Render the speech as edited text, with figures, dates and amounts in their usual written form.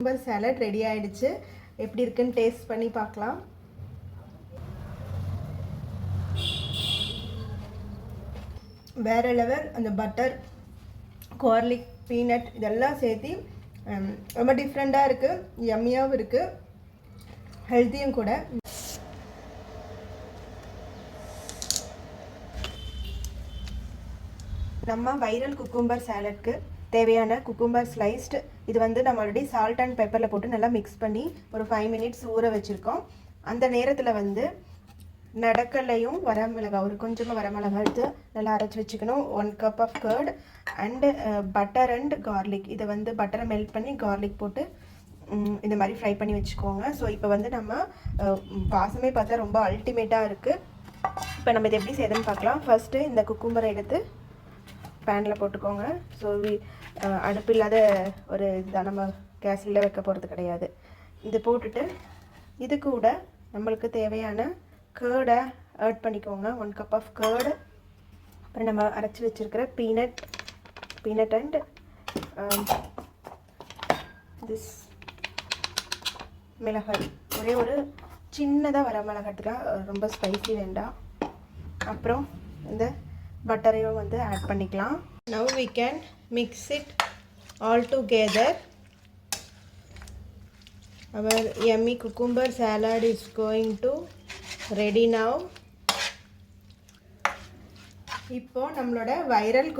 Cucumber salad ready ஆயிடுச்சு. எப்படி இருக்குன்னு டேஸ்ட் பண்ணி பார்க்கலாம். வேற லெவல். அந்த பட்டர், கார்லிக், பீனட் இதெல்லாம் சேர்த்து ரொம்ப டிஃப்ரெண்ட்டாக இருக்குது. யம்மியாகவும் இருக்குது, ஹெல்த்தியும் கூட. நம்ம வைரல் குக்கும்பர் சாலட்க்கு தேவையான குக்கும்பர் ஸ்லைஸ்டு இது வந்து நம்ம ஆல்ரெடி சால்ட் அண்ட் பெப்பரில் போட்டு நல்லா மிக்ஸ் பண்ணி ஒரு 5 மினிட்ஸ் ஊற வச்சுருக்கோம். அந்த நேரத்தில் வந்து நடக்கலையும் வரமிளகாய், ஒரு கொஞ்சமாக வரமிளகாய் எடுத்து நல்லா அரைச்சி வச்சுக்கணும். 1 cup of curd and butter and garlic. இதை வந்து பட்டரை மெல்ட் பண்ணி கார்லிக் போட்டு இந்த மாதிரி ஃப்ரை பண்ணி வச்சுக்கோங்க. ஸோ இப்போ வந்து நம்ம வாசமே பார்த்தா ரொம்ப அல்டிமேட்டாக இருக்குது. இப்போ நம்ம இதை எப்படி செய்யணும்னு பார்க்கலாம். ஃபஸ்ட்டு இந்த குக்கும்பரை எடுத்து பேனில் போட்டுக்கோங்க. ஸோ அடுப்பு இல்லாத ஒரு இதாக நம்ம கேஸில் வைக்க போகிறது கிடையாது. இது போட்டுட்டு இது கூட நம்மளுக்கு தேவையான கர்டை ஆட் பண்ணிக்கோங்க. 1 கப் ஆஃப் கர்டு. அப்புறம் நம்ம அரைச்சி வச்சுருக்கிற பீனட் அண்ட் திஸ் மிளகாய். ஒரே ஒரு சின்னதாக வர மிளகாட்டுலாம், ரொம்ப ஸ்பைசி வேண்டாம். அப்புறம் இந்த பட்டரையும் வந்து ஆட் பண்ணிக்கலாம். Now we can mix it all together. Our yummy cucumber salad is going to ready now. இப்போ நம்மளோட வைரல்